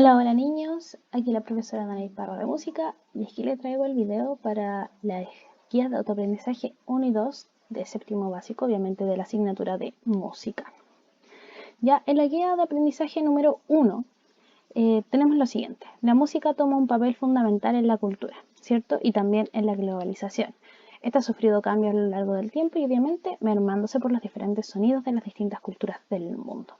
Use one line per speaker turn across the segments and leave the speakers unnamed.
Hola, hola niños, aquí la profesora Dani Parra de Música y aquí les traigo el video para las guías de autoaprendizaje 1 y 2 de séptimo básico, obviamente de la asignatura de música. Ya en la guía de aprendizaje número 1 tenemos lo siguiente: la música toma un papel fundamental en la cultura, ¿cierto? Y también en la globalización. Esta ha sufrido cambios a lo largo del tiempo y obviamente mermándose por los diferentes sonidos de las distintas culturas del mundo.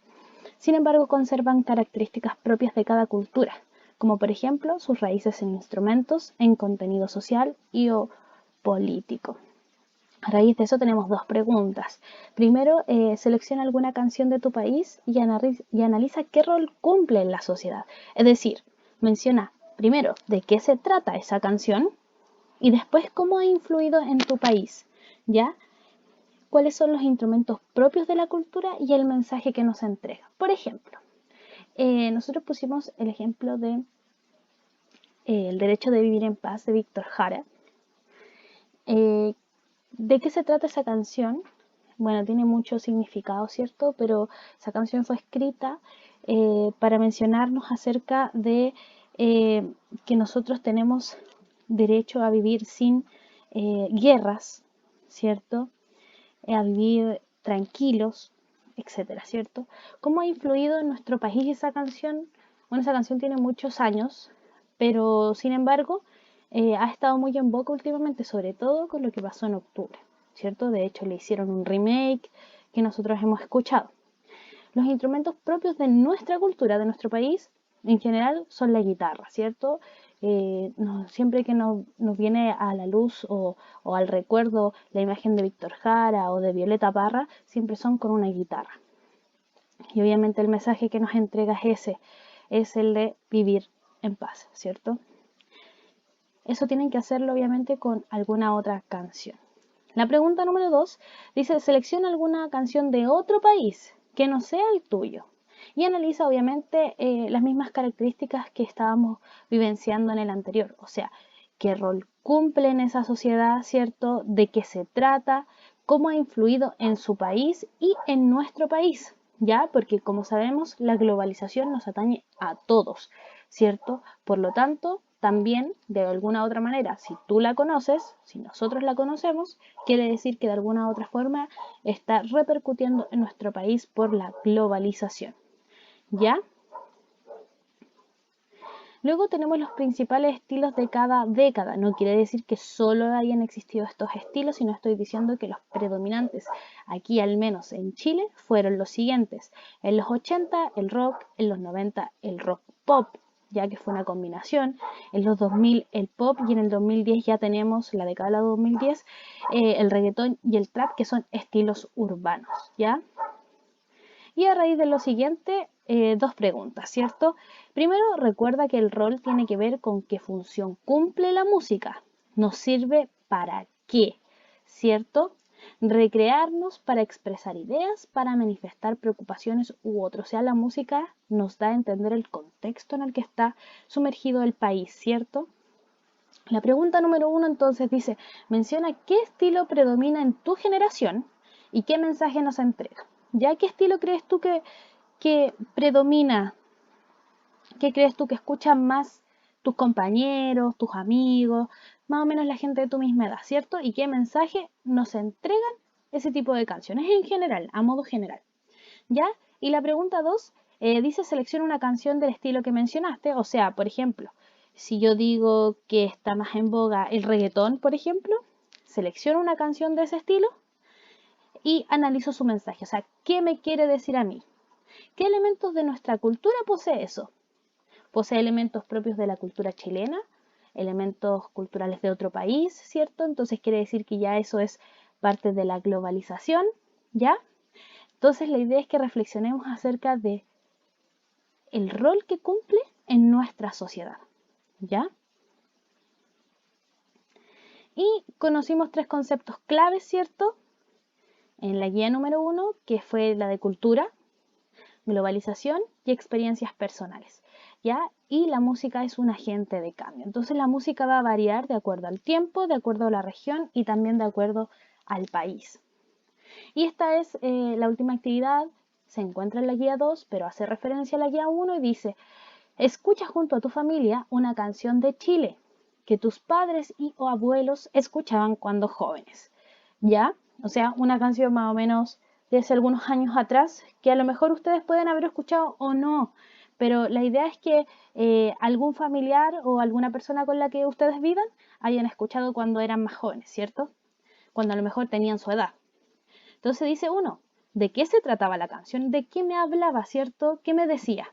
Sin embargo, conservan características propias de cada cultura, como por ejemplo sus raíces en instrumentos, en contenido social y o político. A raíz de eso tenemos dos preguntas. Primero, selecciona alguna canción de tu país y analiza qué rol cumple en la sociedad. Es decir, menciona primero de qué se trata esa canción y después cómo ha influido en tu país, ¿ya? Cuáles son los instrumentos propios de la cultura y el mensaje que nos entrega. Por ejemplo, nosotros pusimos el ejemplo de El derecho de vivir en paz de Víctor Jara. Eh, ¿De qué se trata esa canción? Bueno, tiene mucho significado, ¿cierto? Pero esa canción fue escrita para mencionarnos acerca de que nosotros tenemos derecho a vivir sin guerras, ¿cierto? A vivir tranquilos, etcétera, ¿cierto? ¿Cómo ha influido en nuestro país esa canción? Bueno, esa canción tiene muchos años, pero sin embargo ha estado muy en boca últimamente, sobre todo con lo que pasó en octubre, ¿cierto? De hecho, le hicieron un remake que nosotros hemos escuchado. Los instrumentos propios de nuestra cultura, de nuestro país, en general son la guitarra, ¿cierto? Siempre que nos viene a la luz o al recuerdo la imagen de Víctor Jara o de Violeta Parra, siempre son con una guitarra. Y obviamente el mensaje que nos entrega es ese, es el de vivir en paz, ¿cierto? Eso tienen que hacerlo obviamente con alguna otra canción. La pregunta número 2 dice: selecciona alguna canción de otro país que no sea el tuyo y analiza obviamente las mismas características que estábamos vivenciando en el anterior, o sea, qué rol cumple en esa sociedad, ¿cierto? De qué se trata, cómo ha influido en su país y en nuestro país, ¿ya? Porque como sabemos, la globalización nos atañe a todos, ¿cierto? Por lo tanto, también, de alguna otra manera, si tú la conoces, si nosotros la conocemos, quiere decir que de alguna otra forma está repercutiendo en nuestro país por la globalización. ¿Ya? Luego tenemos los principales estilos de cada década. No quiere decir que solo hayan existido estos estilos, sino estoy diciendo que los predominantes aquí, al menos en Chile, fueron los siguientes. En los 80 el rock, en los 90 el rock pop, ya que fue una combinación. En los 2000 el pop y en el 2010 ya tenemos, la década de 2010, el reggaetón y el trap, que son estilos urbanos, ¿ya? Y a raíz de lo siguiente, dos preguntas, ¿cierto? Primero, recuerda que el rol tiene que ver con qué función cumple la música. Nos sirve para qué, ¿cierto? Recrearnos para expresar ideas, para manifestar preocupaciones u otro. O sea, la música nos da a entender el contexto en el que está sumergido el país, ¿cierto? La pregunta número 1 entonces dice: menciona qué estilo predomina en tu generación y qué mensaje nos entrega. ¿Ya qué estilo crees tú que predomina? ¿Qué crees tú que escuchan más tus compañeros, tus amigos, más o menos la gente de tu misma edad, ¿cierto? ¿Y qué mensaje nos entregan ese tipo de canciones en general, a modo general? ¿Ya? Y la pregunta 2 dice: selecciona una canción del estilo que mencionaste. O sea, por ejemplo, si yo digo que está más en boga el reggaetón, por ejemplo, selecciono una canción de ese estilo y analizo su mensaje. O sea, ¿qué me quiere decir a mí? ¿Qué elementos de nuestra cultura posee eso? Posee elementos propios de la cultura chilena, elementos culturales de otro país, ¿cierto? Entonces quiere decir que ya eso es parte de la globalización, ¿ya? Entonces la idea es que reflexionemos acerca de el rol que cumple en nuestra sociedad, ¿ya? Y conocimos tres conceptos claves, ¿cierto? En la guía número 1, que fue la de cultura, globalización y experiencias personales, ¿ya? Y la música es un agente de cambio. Entonces la música va a variar de acuerdo al tiempo, de acuerdo a la región y también de acuerdo al país. Y esta es la última actividad, se encuentra en la guía 2, pero hace referencia a la guía 1 y dice: Escucha junto a tu familia una canción de Chile que tus padres y o abuelos escuchaban cuando jóvenes, ¿ya? O sea, una canción más o menos de hace algunos años atrás que a lo mejor ustedes pueden haber escuchado o no, pero la idea es que algún familiar o alguna persona con la que ustedes vivan hayan escuchado cuando eran más jóvenes, ¿cierto? Cuando a lo mejor tenían su edad. Entonces dice uno, ¿de qué se trataba la canción? ¿De qué me hablaba, cierto? ¿Qué me decía?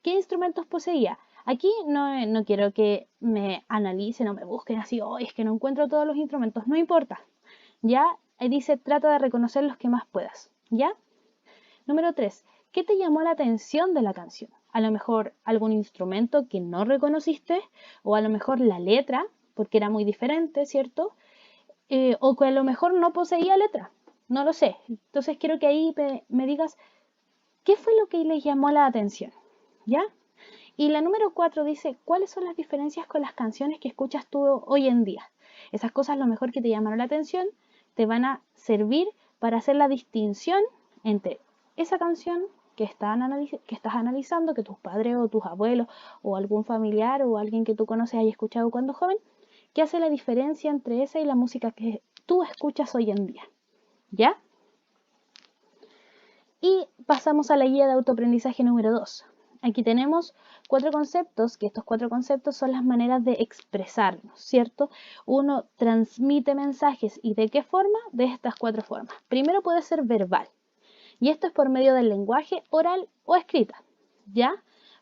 ¿Qué instrumentos poseía? Aquí no quiero que me analicen o me busquen así, oh, es que no encuentro todos los instrumentos, no importa. Ya, ahí dice, trata de reconocer los que más puedas. ¿Ya? Número 3. ¿Qué te llamó la atención de la canción? A lo mejor algún instrumento que no reconociste o a lo mejor la letra, porque era muy diferente, ¿cierto? O que a lo mejor no poseía letra, no lo sé. Entonces quiero que ahí me digas qué fue lo que les llamó la atención, ¿ya? Y la número 4 dice, ¿cuáles son las diferencias con las canciones que escuchas tú hoy en día? Esas cosas, lo mejor que te llamaron la atención, te van a servir para hacer la distinción entre esa canción que estás analizando, que tus padres o tus abuelos o algún familiar o alguien que tú conoces haya escuchado cuando joven, que hace la diferencia entre esa y la música que tú escuchas hoy en día. ¿Ya? Y pasamos a la guía de autoaprendizaje número 2. Aquí tenemos 4 conceptos, que estos 4 conceptos son las maneras de expresarnos, ¿cierto? Uno transmite mensajes, ¿y de qué forma? De estas 4 formas. Primero puede ser verbal, y esto es por medio del lenguaje oral o escrita, ¿ya?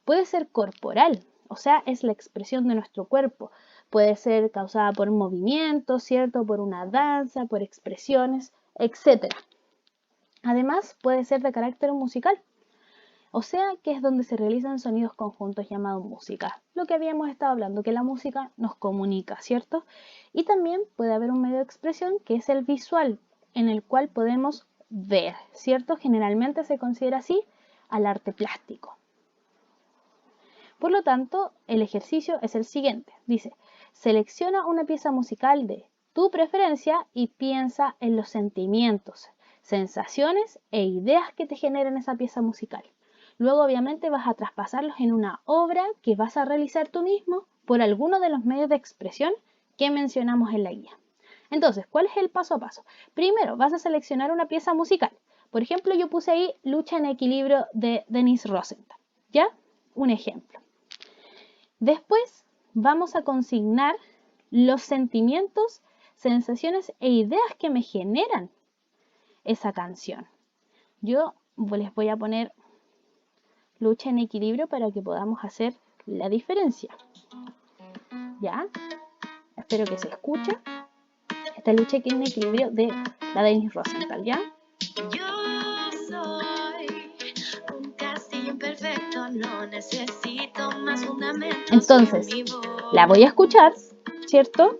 Puede ser corporal, o sea, es la expresión de nuestro cuerpo. Puede ser causada por movimientos, ¿cierto? Por una danza, por expresiones, etc. Además, puede ser de carácter musical, o sea que es donde se realizan sonidos conjuntos llamados música. Lo que habíamos estado hablando, que la música nos comunica, ¿cierto? Y también puede haber un medio de expresión que es el visual, en el cual podemos ver, ¿cierto? Generalmente se considera así al arte plástico. Por lo tanto, el ejercicio es el siguiente. Dice, selecciona una pieza musical de tu preferencia y piensa en los sentimientos, sensaciones e ideas que te generan esa pieza musical. Luego, obviamente, vas a traspasarlos en una obra que vas a realizar tú mismo por alguno de los medios de expresión que mencionamos en la guía. Entonces, ¿cuál es el paso a paso? Primero, vas a seleccionar una pieza musical. Por ejemplo, yo puse ahí Lucha en Equilibrio de Denise Rosenthal. ¿Ya? Un ejemplo. Después vamos a consignar los sentimientos, sensaciones e ideas que me generan esa canción. Yo les voy a poner Lucha en Equilibrio para que podamos hacer la diferencia. ¿Ya? Espero que se escuche. Esta Lucha en Equilibrio de la Denise Rosenthal, ¿ya? Yo soy un castillo imperfecto, no necesito más fundamentos. Entonces, la voy a escuchar, ¿cierto?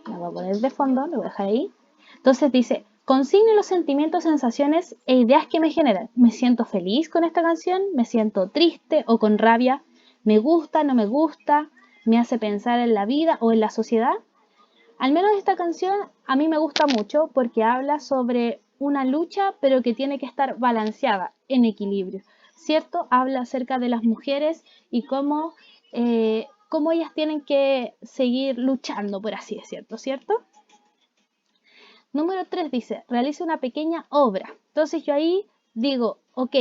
La voy a poner de fondo, lo voy a dejar ahí. Entonces dice, consigne los sentimientos, sensaciones e ideas que me generan. Me siento feliz con esta canción, me siento triste o con rabia, me gusta, no me gusta, me hace pensar en la vida o en la sociedad. Al menos esta canción a mí me gusta mucho porque habla sobre una lucha, pero que tiene que estar balanceada, en equilibrio, ¿cierto? Habla acerca de las mujeres y cómo ellas tienen que seguir luchando, por así decirlo, ¿cierto? Número 3 dice, realiza una pequeña obra. Entonces yo ahí digo, ok,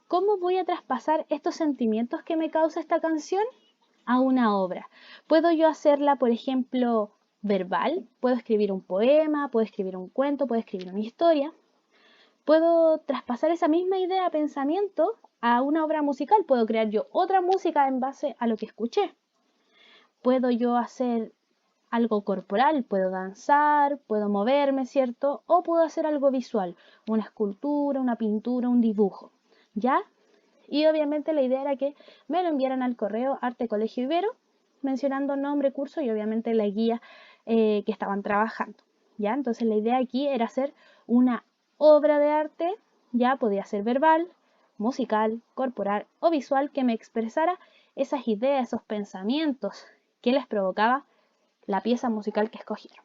¿cómo voy a traspasar estos sentimientos que me causa esta canción a una obra? ¿Puedo yo hacerla, por ejemplo, verbal? ¿Puedo escribir un poema? ¿Puedo escribir un cuento? ¿Puedo escribir una historia? ¿Puedo traspasar esa misma idea, pensamiento, a una obra musical? ¿Puedo crear yo otra música en base a lo que escuché? ¿Puedo yo hacer algo corporal? ¿Puedo danzar? ¿Puedo moverme, cierto? ¿O puedo hacer algo visual? Una escultura, una pintura, un dibujo, ¿ya? Y obviamente la idea era que me lo enviaran al correo Arte Colegio Ibero, mencionando nombre, curso y obviamente la guía que estaban trabajando, ¿ya? Entonces la idea aquí era hacer una obra de arte, ya podía ser verbal, musical, corporal o visual, que me expresara esas ideas, esos pensamientos que les provocaba la pieza musical que escogieron.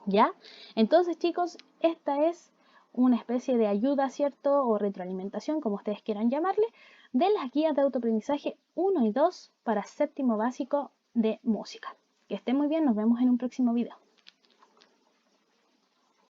¿Ya? Entonces, chicos, esta es una especie de ayuda, ¿cierto? O retroalimentación, como ustedes quieran llamarle, de las guías de autoaprendizaje 1 y 2 para séptimo básico de música. Que estén muy bien, nos vemos en un próximo video.